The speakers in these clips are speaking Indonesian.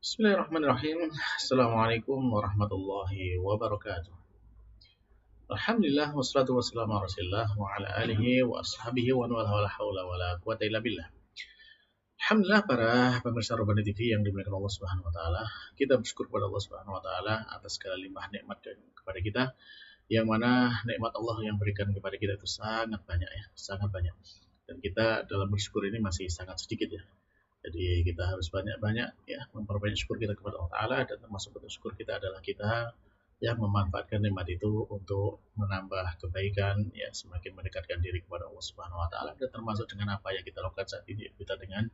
Bismillahirrahmanirrahim. Assalamualaikum warahmatullahi wabarakatuh. Alhamdulillah wassalatu wassalamu ala Rasulillah wa ala alihi wa ashabihi wa la haula wa la quwata illa billah. Alhamdulillah para pemirsa Robani TV yang dimuliakan Allah Subhanahu wa taala. Kita bersyukur kepada Allah Subhanahu wa taala atas segala limpah nikmat kepada kita, yang mana nikmat Allah yang berikan kepada kita itu sangat banyak ya, sangat banyak. Dan kita dalam bersyukur ini masih sangat sedikit ya. Jadi kita harus banyak-banyak ya memperbanyak syukur kita kepada Allah Ta'ala, dan termasuk bentuk syukur kita adalah kita yang memanfaatkan nikmat itu untuk menambah kebaikan ya, semakin mendekatkan diri kepada Allah Subhanahu wa taala, dan termasuk dengan apa yang kita lakukan saat ini, kita dengan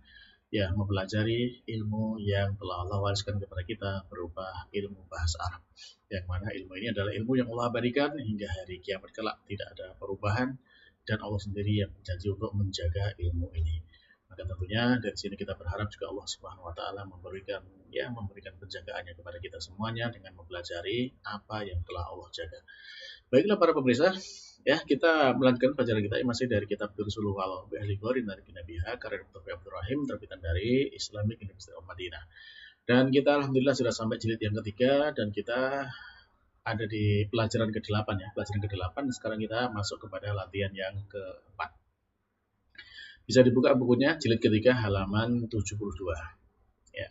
ya mempelajari ilmu yang telah Allah wariskan kepada kita berupa ilmu bahasa Arab, yang mana ilmu ini adalah ilmu yang Allah berikan hingga hari kiamat kelak, tidak ada perubahan, dan Allah sendiri yang berjanji untuk menjaga ilmu ini. Maka tentunya dari sini kita berharap juga Allah Subhanahu wa taala memberikan penjagaannya kepada kita semuanya dengan mempelajari apa yang telah Allah jaga. Baiklah para pemirsa, ya kita melanjutkan pelajaran kita masih dari kitab Durusul Lughah bi Ahli Gharin dari Nabiha karya Dr. Abdul Rahim, terbitan dari Islamic University of Madinah. Dan kita alhamdulillah sudah sampai jilid yang ketiga, dan kita ada di pelajaran ke-8 ya. Pelajaran ke-8, sekarang kita masuk kepada latihan yang ke-4. Bisa dibuka bukunya jilid ketiga halaman 72. Ya.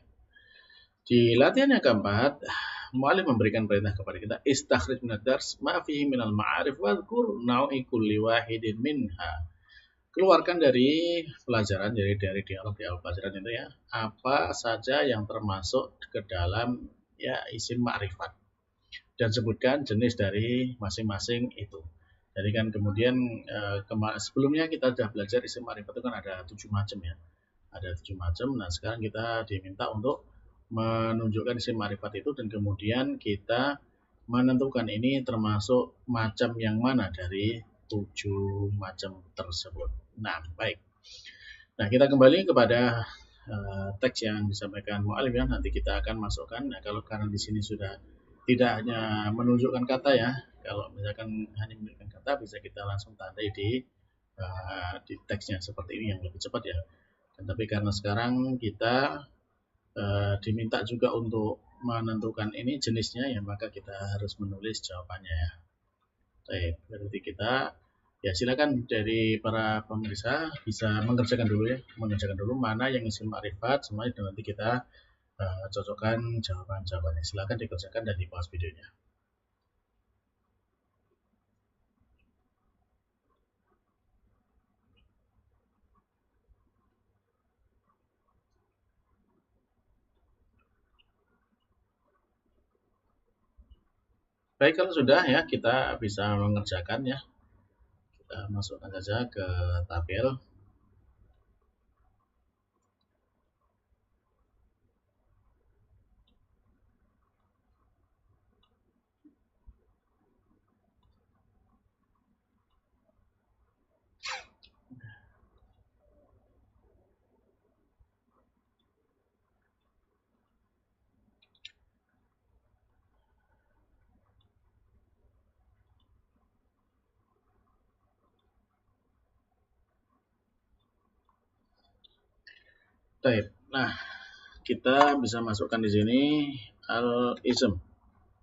Di latihan yang keempat, mu'alif memberikan perintah kepada kita, istakhrij minad dars ma fihi minal ma'arif wadhkur nau'i kulli wahidin minha. Keluarkan dari pelajaran, dari dialog pelajaran itu ya, apa saja yang termasuk ke dalam ya isim ma'rifat, dan sebutkan jenis dari masing-masing itu. Jadi kan kemudian sebelumnya kita sudah belajar isim ma'rifat itu kan ada 7 macam ya. Ada 7 macam. Nah, sekarang kita diminta untuk menunjukkan isim ma'rifat itu, dan kemudian kita menentukan ini termasuk macam yang mana dari 7 macam tersebut. Nah, baik. Nah, kita kembali kepada teks yang disampaikan mu'alif ya. Nanti kita akan masukkan. Nah, kalau karena di sini sudah tidak hanya menunjukkan kata ya, kalau misalkan hanya menunjukkan kata bisa kita langsung tandai di teksnya seperti ini yang lebih cepat ya. Tapi karena sekarang kita diminta juga untuk menentukan ini jenisnya ya, maka kita harus menulis jawabannya ya. Baik, berarti kita ya silakan dari para pemirsa bisa mengerjakan dulu mana yang isim ma'rifat semuanya, dan nanti kita cocokkan jawabannya. Silakan dikerjakan dan di pause videonya. Baik, kalau sudah ya kita bisa mengerjakan ya. Kita masukkan saja ke tabel. Baik. Nah, kita bisa masukkan di sini al-ism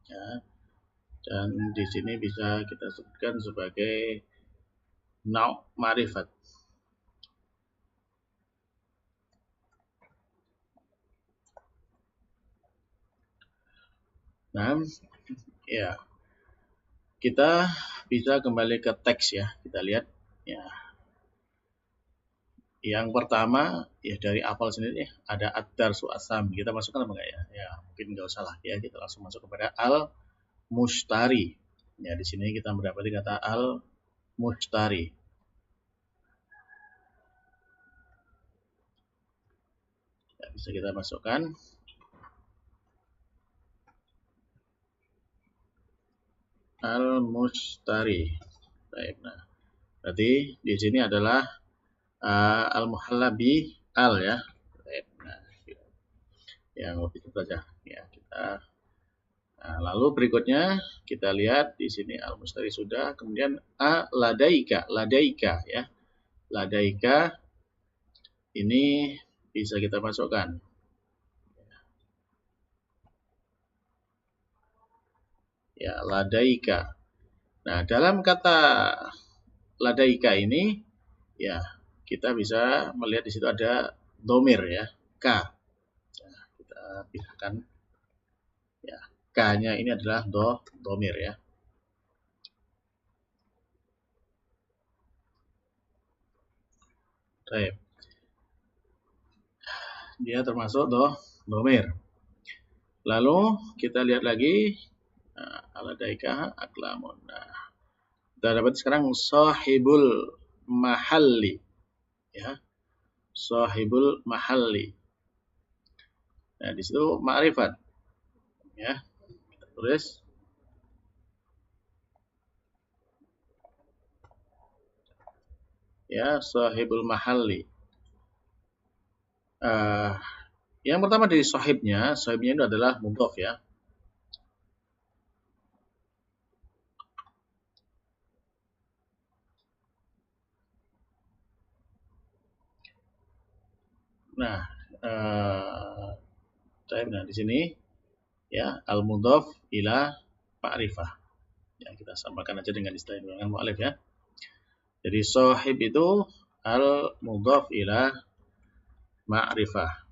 ya. Dan di sini bisa kita sebutkan sebagai nau' ma'rifat. Nah, ya. Kita bisa kembali ke teks ya. Kita lihat ya. Yang pertama ya dari awal sendiri ya, ada ad-darsu asam. Kita masukkan apa enggak ya? Ya, mungkin enggak usah lah ya. Kita langsung masuk kepada al-mushtari. Ya, di sini kita mendapati kata al-mushtari. Ya, bisa kita masukkan al-mushtari. Baik, nah. Berarti di sini adalah al-muhallabi al ya. Baik, nah. Yang lebih cepat saja. Ya, kita lalu berikutnya kita lihat di sini al-mushtari sudah, kemudian ladaika ya. Ladaika ini bisa kita masukkan. Ya, ladaika. Nah, dalam kata ladaika ini, ya kita bisa melihat di situ ada domir ya, k. Nah, kita pisahkan. Ya, k-nya ini adalah domir ya. Baik. Dia termasuk domir. Lalu kita lihat lagi aladaika aklamun. Nah, kita dapat sekarang sahibul mahalli ya. Sahibul mahalli. Nah, di situ ma'rifat ya. Kita tulis ya sahibul mahalli. Yang pertama dari sahibnya itu adalah mudhaf ya. Nah, nah di sini ya al mudhaf ila ma'rifah. Ya, kita samakan aja dengan istilah dengan mu'alif ya. Jadi sahib itu al mudhaf ila ma'rifah.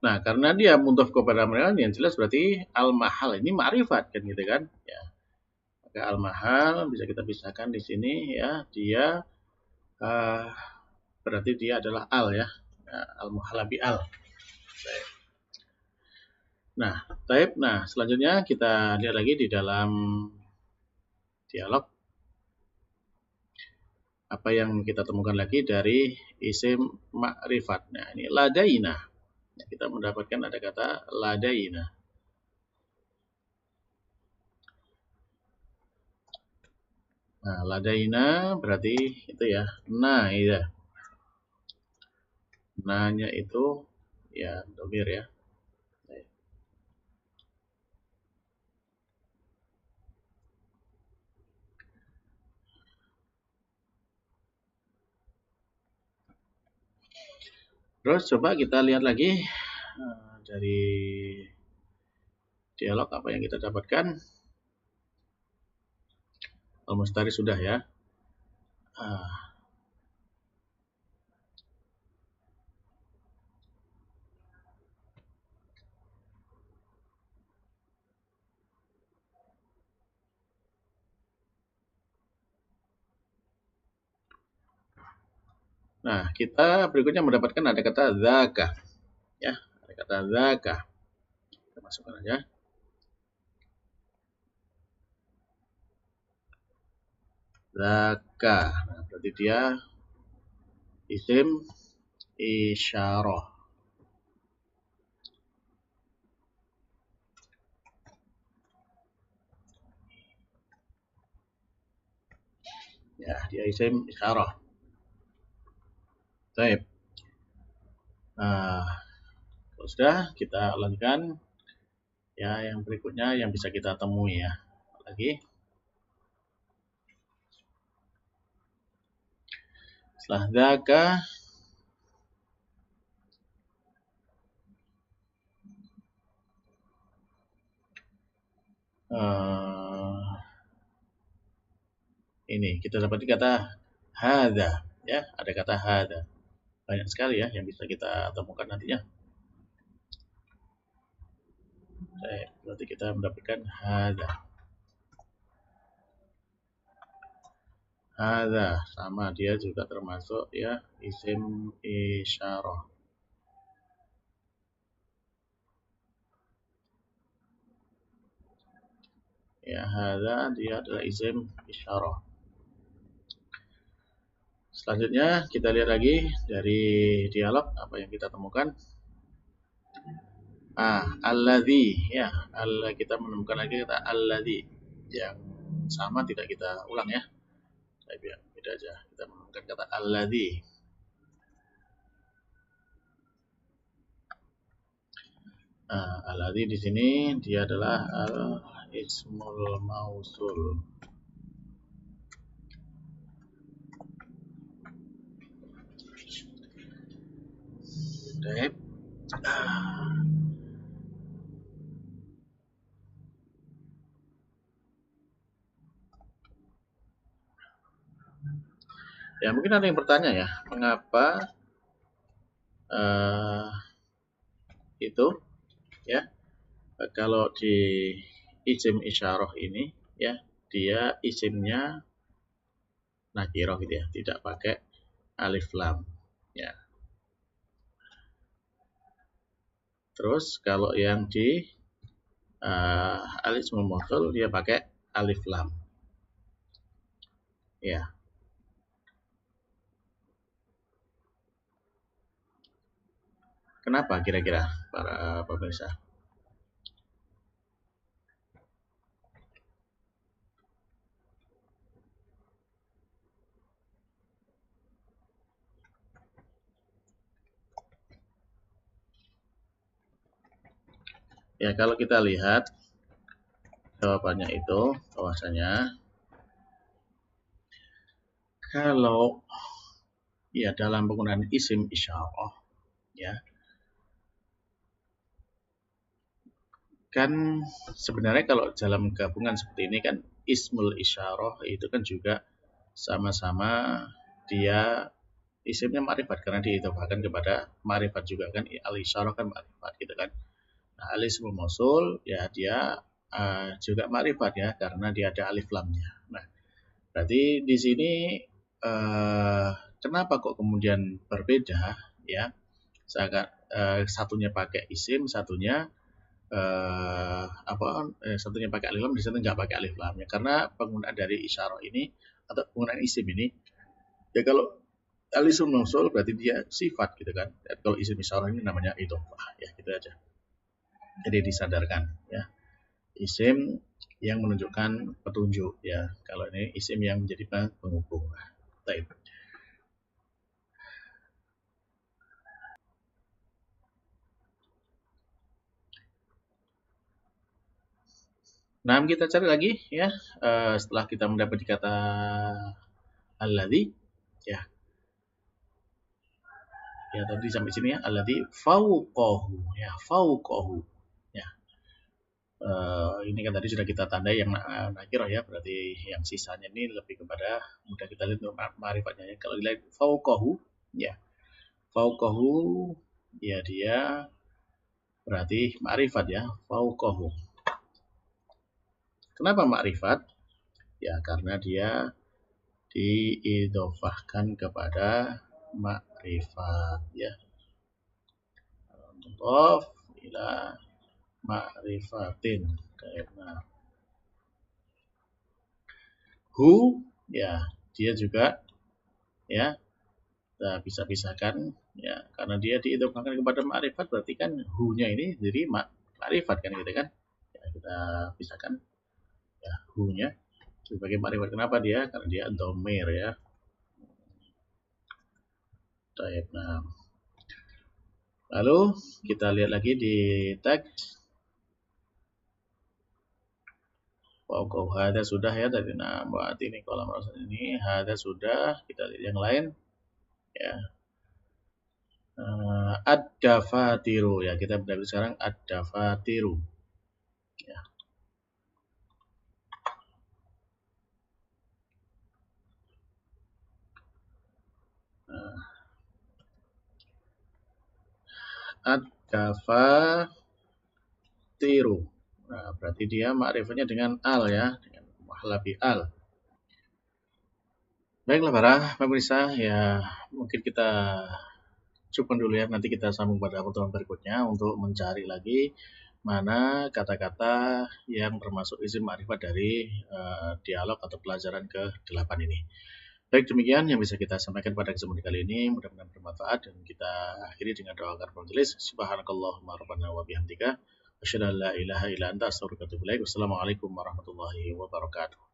Nah, karena dia mudhaf kepada mereka, yang jelas berarti al-mahal ini ma'rifat kan gitu kan? Ya. Maka al-mahal bisa kita pisahkan di sini ya, dia berarti dia adalah al ya. Al-muhalabi al. Nah, nah selanjutnya kita lihat lagi di dalam dialog apa yang kita temukan lagi dari isim ma'rifat. Nah, ini ladaina. Kita mendapatkan ada kata ladaina. Nah, ladaina berarti itu ya. Nah, iya. Nanya itu ya domir ya. Terus coba kita lihat lagi dari dialog apa yang kita dapatkan. Al-Mustari sudah ya. Nah, kita berikutnya mendapatkan ada kata zaka. Ya, ada kata zaka. Kita masukkan aja. Zaka. Nah, berarti dia isim isyarah. Ya, dia isim isyarah. Baik. Kalau sudah, kita lanjutkan ya yang berikutnya yang bisa kita temui ya. Lagi. Setelah zaka ini kita dapat kata hadza ya, ada kata hadza. Banyak sekali ya yang bisa kita temukan nantinya. Berarti kita mendapatkan hadza. Hadza sama dia juga termasuk ya isim isyarah. Ya, hadza dia adalah isim isyarah. Selanjutnya kita lihat lagi dari dialog apa yang kita temukan. Alladzi ya, kita menemukan lagi kata alladzi yang sama tidak kita ulang ya. Itu aja. Kita menggunakan kata alladzi. Alladzi di sini dia adalah al-ismul mausul. Baik. Ya mungkin ada yang bertanya ya, mengapa itu ya kalau di isim isyarah ini ya dia isimnya nakirah gitu ya, tidak pakai alif lam ya. Terus kalau yang di al-ismul mausul dia pakai alif lam ya. Kenapa kira-kira para pemirsa? Ya kalau kita lihat jawabannya itu bahwasanya kalau ya dalam penggunaan isim isyarah ya kan sebenarnya kalau dalam gabungan seperti ini kan ismul isyarah itu kan juga sama-sama dia isimnya ma'rifat karena diidhofahkan kepada ma'rifat juga kan, al isyarah kan ma'rifat gitu kan. Nah, al ismul mausul ya dia juga ma'rifat ya karena dia ada alif lamnya. Nah, berarti di sini kenapa kok kemudian berbeda ya? Satunya pakai isim, satunya satunya pakai alif lam, di satu nggak pakai alif lamnya. Karena penggunaan dari isyarah ini atau penggunaan isim ini ya kalau al-ismul mausul berarti dia sifat gitu kan. Dan kalau isim isyarah ini namanya idhofah ya gitu aja. Jadi disadarkan ya. Isim yang menunjukkan petunjuk ya. Kalau ini isim yang menjadi penghubung. Baik. Nah, kita cari lagi ya. Setelah kita mendapati kata alladzi ya. Ya tadi sampai sini ya, alladzi fauqahu ya, fauqahu ya. Ini kan tadi sudah kita tandai yang nakirah ya, berarti yang sisanya ini lebih kepada mudah kita lihat untuk ma'rifatnya ya. Kalau dilihat fauqahu ya, fauqahu ya dia berarti ma'rifat ya, fauqahu. Kenapa ma'rifat? Ya karena dia diidhofahkan kepada ma'rifat ya. Mudhaf ila ma'rifatin. Karena hu ya dia juga ya kita bisa pisahkan ya karena dia diidhofahkan kepada ma'rifat berarti kan hu-nya ini jadi ma'rifat kan gitu kan. Ya, kita pisahkan ya hu-nya sebagai ma'rifat. Kenapa dia? Karena dia dhamir ya. Baik, nah. Lalu kita lihat lagi di teks. Pokok hada sudah ya tadi. Nah, buat ini kolam rasul ini hada sudah. Kita lihat yang lain ya. Ad-dafatiru ya, kita belajar sekarang ad-dafatiru ya. Ad-dafatiru. Nah, berarti dia ma'rifatnya dengan al ya, dengan mahlabi al. Baiklah para pemirsa, ya mungkin kita cukup dulu ya, nanti kita sambung pada pertemuan berikutnya untuk mencari lagi mana kata-kata yang termasuk isim ma'rifat dari dialog atau pelajaran ke-8 ini. Baik, demikian yang bisa kita sampaikan pada kesempatan kali ini. Mudah-mudahan bermanfaat dan kita akhiri dengan doa agar majelis. Subhanakallahumma rabbana wa bihamdika asyhadu an la ilaha illa anta astaghfiruka wa atubu ilaik. Wassalamualaikum warahmatullahi wabarakatuh.